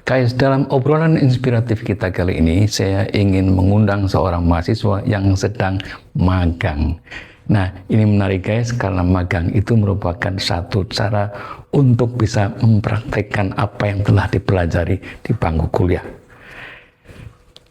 Guys, dalam obrolan inspiratif kita kali ini, saya ingin mengundang seorang mahasiswa yang sedang magang. Nah, ini menarik guys, karena magang itu merupakan satu cara untuk bisa mempraktekkan apa yang telah dipelajari di bangku kuliah.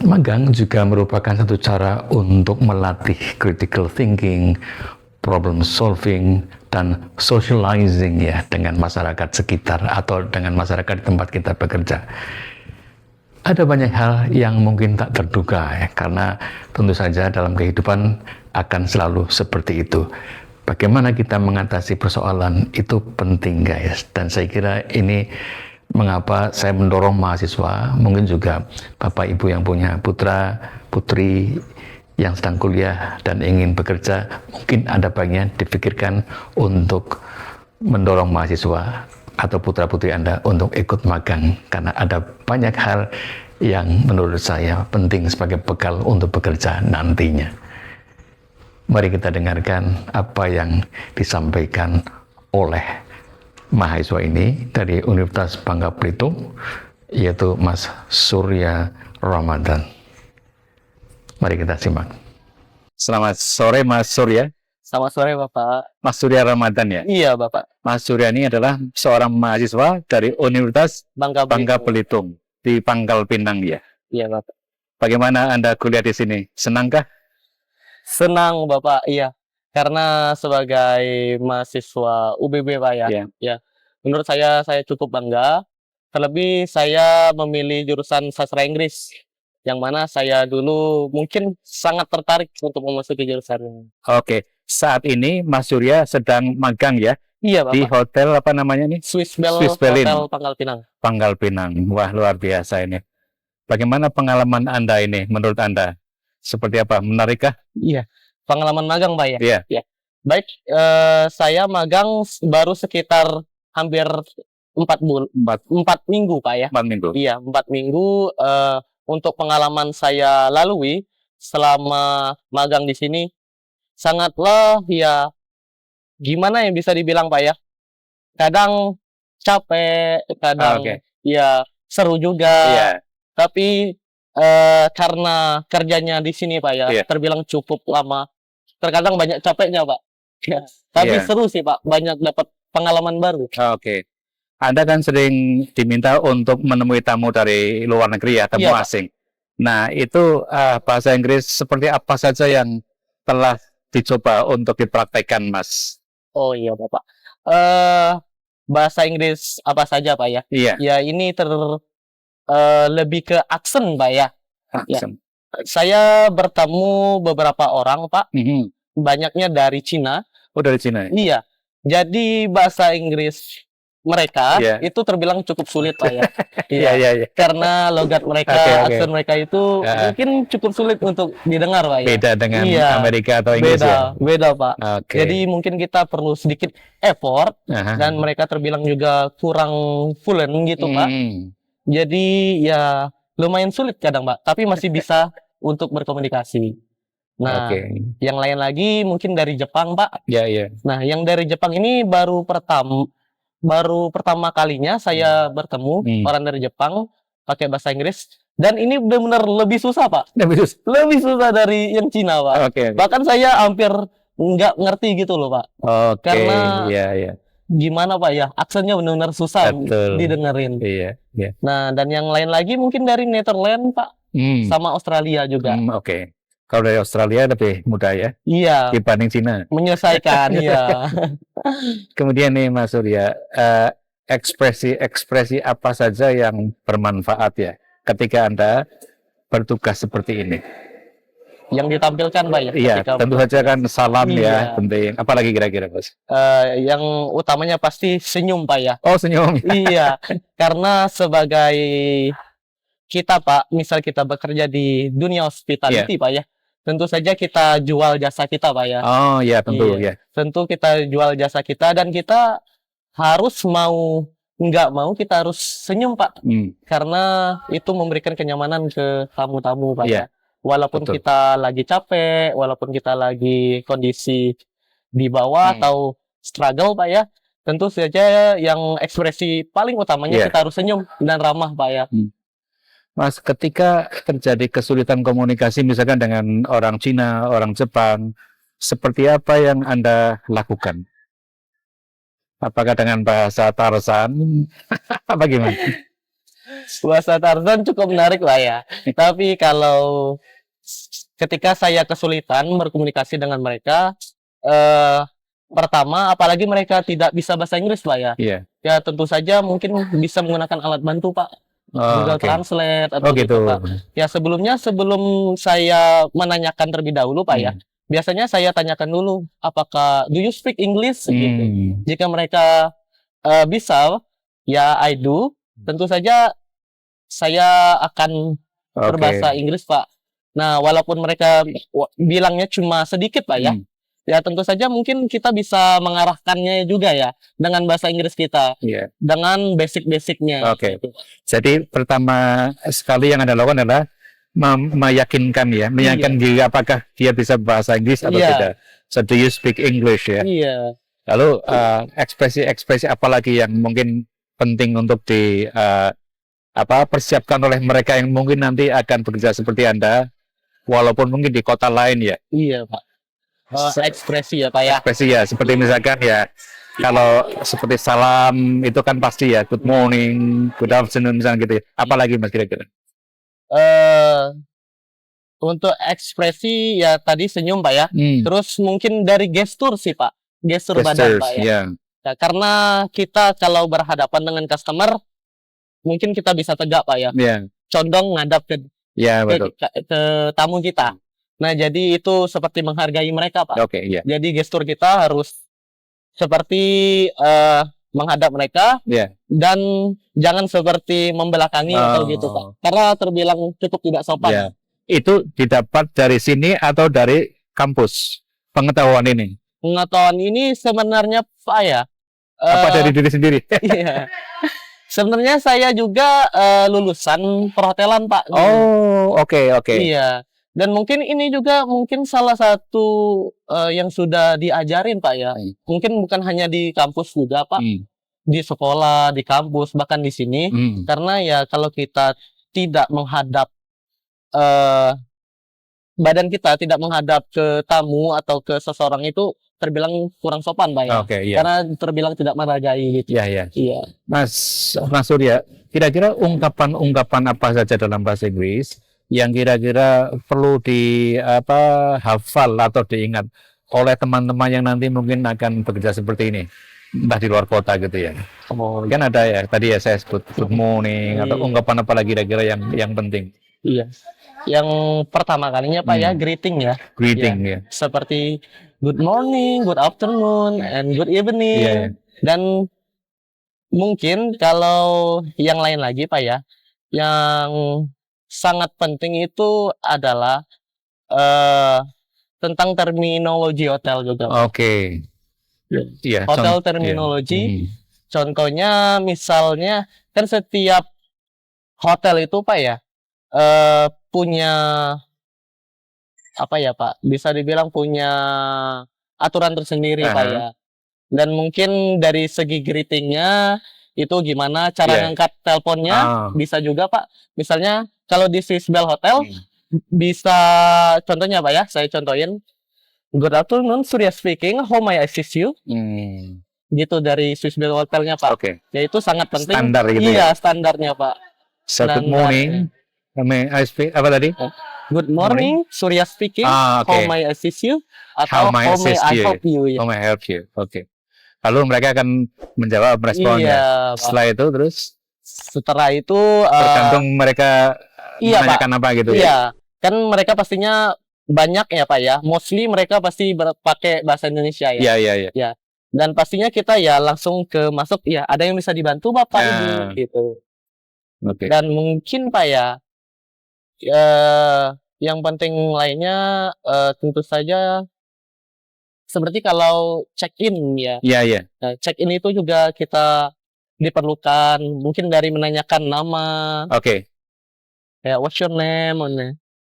Magang juga merupakan satu cara untuk melatih critical thinking, problem solving, dan socializing ya dengan masyarakat sekitar atau dengan masyarakat di tempat kita bekerja. Ada banyak hal yang mungkin tak terduga ya, karena tentu saja dalam kehidupan akan selalu seperti itu. Bagaimana kita mengatasi persoalan itu penting guys, dan saya kira ini mengapa saya mendorong mahasiswa, mungkin juga Bapak Ibu yang punya putra, putri yang sedang kuliah dan ingin bekerja, mungkin ada baiknya dipikirkan untuk mendorong mahasiswa atau putra-putri Anda untuk ikut magang, karena ada banyak hal yang menurut saya penting sebagai bekal untuk bekerja nantinya. Mari kita dengarkan apa yang disampaikan oleh mahasiswa ini dari Universitas Bangka Belitung, yaitu Mas Surya Ramadan. Mari kita simak. Selamat sore Mas Surya. Selamat sore Bapak. Mas Surya Ramadan ya? Iya Bapak. Mas Surya ini adalah seorang mahasiswa dari Universitas Bangka Belitung di Pangkal Pinang ya? Iya Bapak. Bagaimana Anda kuliah di sini? Senangkah? Senang Bapak, iya. Karena sebagai mahasiswa UBB Pak ya, Iya. ya. Menurut saya cukup bangga. Terlebih saya memilih jurusan sastra Inggris, yang mana saya dulu mungkin sangat tertarik untuk memasuki jurusan ini. Oke, saat ini Mas Surya sedang magang ya? Iya Bapak. Di hotel apa namanya nih? Swiss Bell Berlin. Hotel Pangkal Pinang. Pangkal Pinang. Wah, luar biasa ini. Bagaimana pengalaman Anda ini menurut Anda? Seperti apa? Menarikkah? Iya. Pengalaman magang Pak ya? Iya. Ya. Baik, saya magang baru sekitar hampir 4 minggu Pak ya. 4 minggu. Iya, 4 minggu. Untuk pengalaman saya lalui selama magang di sini, sangatlah ya, gimana yang bisa dibilang Pak ya, kadang capek, kadang ya seru juga. Iya. Tapi karena kerjanya di sini Pak ya, terbilang cukup lama, terkadang banyak capeknya Pak. Ya. Tapi seru sih Pak, banyak dapat pengalaman baru. Oke. Anda kan sering diminta untuk menemui tamu dari luar negeri ya, tamu asing. Nah, itu bahasa Inggris seperti apa saja yang telah dicoba untuk dipraktekkan, Mas? Oh iya, Bapak. Bahasa Inggris apa saja, Pak ya? Iya. Ya, ini lebih ke aksen, Pak ya. Aksen. Ya. Saya bertemu beberapa orang, Pak. Banyaknya dari Cina. Oh, dari Cina? Iya. Jadi bahasa Inggris mereka itu terbilang cukup sulit Pak ya. Iya. Karena logat mereka, aksen mereka itu mungkin cukup sulit untuk didengar Pak ya. Beda dengan Amerika atau Inggris Beda Pak. Jadi mungkin kita perlu sedikit effort dan mereka terbilang juga kurang fluent gitu Pak. Jadi ya lumayan sulit kadang Pak, tapi masih bisa untuk berkomunikasi. Nah, yang lain lagi mungkin dari Jepang Pak. Iya. Nah, yang dari Jepang ini baru pertama kalinya saya bertemu orang dari Jepang pakai bahasa Inggris, dan ini benar-benar lebih susah Pak. Lebih susah dari yang Cina Pak. Bahkan saya hampir nggak ngerti gitu loh Pak. Karena gimana Pak ya, aksennya benar-benar susah didengerin. Iya. Nah, dan yang lain lagi mungkin dari Netherlands Pak, sama Australia juga. Kalau dari Australia lebih mudah ya? Iya. Dibanding Cina? Menyesuaikan, iya. Kemudian nih Mas Surya, ekspresi apa saja yang bermanfaat ya ketika Anda bertugas seperti ini? Yang ditampilkan Pak ya? Iya, tentu saja kan salam ya, penting. Apalagi kira-kira Mas? Yang utamanya pasti senyum Pak ya. Oh, senyum. Iya, karena sebagai kita Pak, misal kita bekerja di dunia hospitality Pak ya, tentu saja kita jual jasa kita Pak ya. Oh iya, tentu ya. Tentu kita jual jasa kita, dan kita harus nggak mau kita harus senyum Pak. Karena itu memberikan kenyamanan ke tamu-tamu Pak ya. Walaupun kita lagi capek, walaupun kita lagi kondisi di bawah atau struggle Pak ya, tentu saja yang ekspresi paling utamanya Iya. kita harus senyum dan ramah Pak ya. Mas, ketika terjadi kesulitan komunikasi misalkan dengan orang Cina, orang Jepang, seperti apa yang Anda lakukan? Apakah dengan bahasa Tarzan? Apa gimana? Bahasa Tarzan cukup menarik Pak ya. Tapi kalau ketika saya kesulitan berkomunikasi dengan mereka, pertama apalagi mereka tidak bisa bahasa Inggris Pak ya. Iya. Ya tentu saja mungkin bisa menggunakan alat bantu Pak. Google Oke. Translate atau Oh gitu. Pak. Ya sebelum saya menanyakan terlebih dahulu Pak ya. Biasanya saya tanyakan dulu apakah do you speak English gitu. Jika mereka bisa, ya I do. Tentu saja saya akan berbahasa Inggris Pak. Nah, walaupun mereka bilangnya cuma sedikit Pak ya. Ya tentu saja mungkin kita bisa mengarahkannya juga ya dengan bahasa Inggris kita. Iya. Dengan basic-basicnya. Oke. Jadi pertama sekali yang Anda lakukan adalah meyakinkan ya, meyakinkan diri apakah dia bisa bahasa Inggris atau tidak. So do you speak English ya? Iya. Lalu ekspresi-ekspresi apa lagi yang mungkin penting untuk persiapkan oleh mereka yang mungkin nanti akan bekerja seperti Anda, walaupun mungkin di kota lain ya? Iya Pak. Ekspresi ya Pak ya. Ekspresi ya, seperti misalkan ya, kalau seperti salam itu kan pasti ya, good morning, good afternoon misalnya gitu. Apalagi Mas kira-kira? Untuk ekspresi ya tadi senyum Pak ya. Terus mungkin dari gestur sih Pak. Gestur badan Pak ya. Yeah. Ya. Karena kita kalau berhadapan dengan customer, mungkin kita bisa tegak Pak ya. Yeah. Condong ngadap ke tamu kita. Nah jadi itu seperti menghargai mereka Pak. Oke, iya. Jadi gestur kita harus seperti menghadap mereka dan jangan seperti membelakangi atau gitu Pak. Karena terbilang cukup tidak sopan. Yeah. Itu didapat dari sini atau dari kampus pengetahuan ini? Pengetahuan ini sebenarnya Pak ya. Apa dari diri sendiri? Iya. Sebenarnya saya juga lulusan perhotelan Pak. Oh, oke. Iya. Dan mungkin ini juga mungkin salah satu yang sudah diajarin Pak ya. Mungkin bukan hanya di kampus juga Pak. Di sekolah, di kampus, bahkan di sini. Karena ya kalau kita tidak menghadap badan kita tidak menghadap ke tamu atau ke seseorang itu terbilang kurang sopan Pak ya. Karena terbilang tidak menghargai gitu. Iya. Mas Surya, kira-kira ungkapan-ungkapan apa saja dalam bahasa Inggris yang kira-kira perlu hafal atau diingat oleh teman-teman yang nanti mungkin akan bekerja seperti ini, entah di luar kota gitu ya. Kan ada ya, tadi ya saya sebut good morning atau ungkapan apa lagi kira-kira yang penting. Iya. Yang pertama kalinya Pak ya, greeting ya. Greeting ya. Seperti good morning, good afternoon, and good evening. Dan mungkin kalau yang lain lagi Pak ya, yang sangat penting itu adalah tentang terminologi hotel juga. Oke. Iya. Hotel terminologi. Contohnya misalnya kan setiap hotel itu Pak ya punya apa ya Pak? Bisa dibilang punya aturan tersendiri Pak ya. Dan mungkin dari segi greetingnya itu gimana cara ngangkat teleponnya bisa juga Pak. Misalnya kalau di Swiss Bell Hotel bisa contohnya Pak ya, saya contohin. Good afternoon, Surya speaking. How may I assist you? Gitu dari Swiss Bell Hotelnya Pak. Ya itu sangat penting. Standar gitu ya. Standarnya Pak. So, good morning. May I speak apa tadi? Good morning, Surya speaking. How may I assist you? Atau how may I help you? How may I help you? Oke. Lalu mereka akan menjawab responnya. Setelah itu terus? Setelah itu tergantung mereka menanyakan Pak. Apa gitu ya? Iya, kan mereka pastinya banyak ya Pak ya. Mostly mereka pasti pakai bahasa Indonesia ya. Iya. Dan pastinya kita ya langsung masuk ya. Ada yang bisa dibantu Bapak ini gitu. Dan mungkin Pak ya, yang penting lainnya tentu saja seperti kalau check-in ya. Iya. Nah, check-in itu juga kita diperlukan mungkin dari menanyakan nama. Ya, what's your name?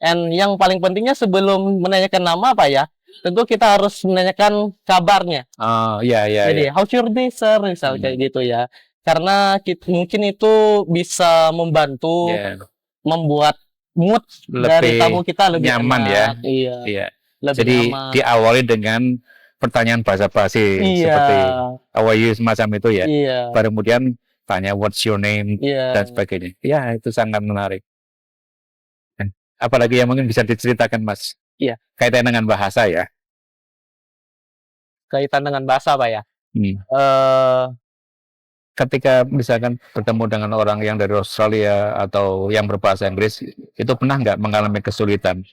And yang paling pentingnya sebelum menanyakan nama Pak ya, tentu kita harus menanyakan kabarnya. Oh, iya, iya. Jadi, iya. how's your day, sir? Misal kayak gitu ya. Karena mungkin itu bisa membantu Iya. membuat mood dari Lebih tamu kita lebih nyaman ya. enak. Iya, Iya. lebih Jadi nyaman. diawali dengan pertanyaan basa-basi Iya. seperti how are you semacam itu ya. Iya, Baru kemudian tanya what's your name iya. dan sebagainya. Ya, itu sangat menarik. Apalagi yang mungkin bisa diceritakan, Mas. Iya. Kaitan dengan bahasa ya. Kaitan dengan bahasa, Pak ya. Hmm. Eh, Ketika misalkan bertemu dengan orang yang dari Australia atau yang berbahasa Inggris, itu pernah nggak mengalami kesulitan?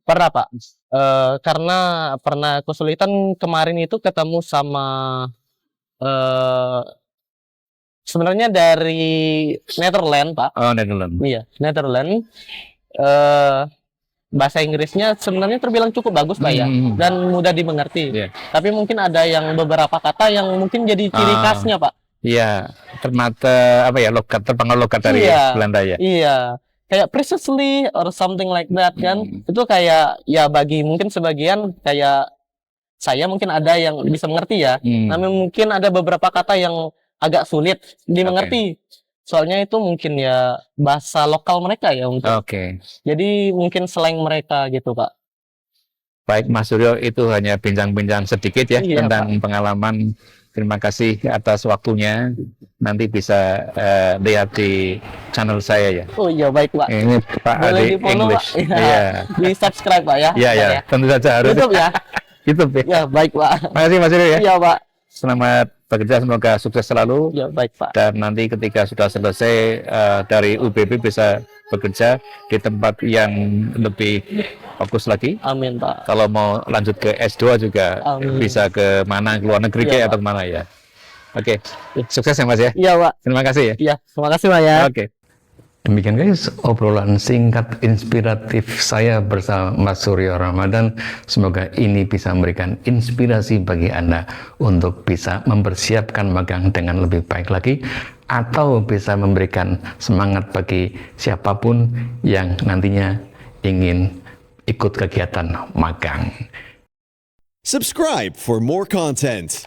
Pernah, Pak. Karena pernah kesulitan kemarin itu ketemu sama eh sebenarnya dari Netherlands, Pak. Oh, Netherlands. Iya, Netherlands. Eh bahasa Inggrisnya sebenarnya terbilang cukup bagus, Pak ya, dan mudah dimengerti. Iya. Tapi mungkin ada yang beberapa kata yang mungkin jadi ciri khasnya, Pak. Iya, termata apa ya, terpengaruh logat dari Iya. Belanda ya. Iya. Kayak precisely or something like that kan. Itu kayak ya bagi mungkin sebagian kayak saya mungkin ada yang bisa mengerti ya. Namun mungkin ada beberapa kata yang agak sulit dimengerti. Soalnya itu mungkin ya bahasa lokal mereka ya untuk. Oke. Jadi mungkin slang mereka gitu, Pak. Baik, Mas Suryo, itu hanya bincang-bincang sedikit ya Iya, tentang pengalaman. Terima kasih atas waktunya. Nanti bisa lihat di channel saya ya. Oh iya, baik, Pak. Ini Pak Boleh Adi di-follow, English. Pak. Iya. Di subscribe, Pak ya. Iya, ya. Tentu saja harus. YouTube ya. YouTube ya. Ya, baik, Pak. Makasih Mas Suryo ya. Iya, Pak. Selamat bekerja, semoga sukses selalu. Ya, baik, Pak. Dan nanti ketika sudah selesai dari UBB bisa bekerja di tempat yang lebih fokus lagi. Amin, Pak. Kalau mau lanjut ke S2 juga Amin. bisa ke mana, ke luar negeri Iya, atau mana ya. Oke, sukses ya Mas ya. Iya, Pak. Terima kasih ya. Iya, terima kasih, Pak ya. Oke. Demikian guys, obrolan singkat inspiratif saya bersama Mas Suryo Ramadan. Semoga ini bisa memberikan inspirasi bagi Anda untuk bisa mempersiapkan magang dengan lebih baik lagi, atau bisa memberikan semangat bagi siapapun yang nantinya ingin ikut kegiatan magang. Subscribe for more content.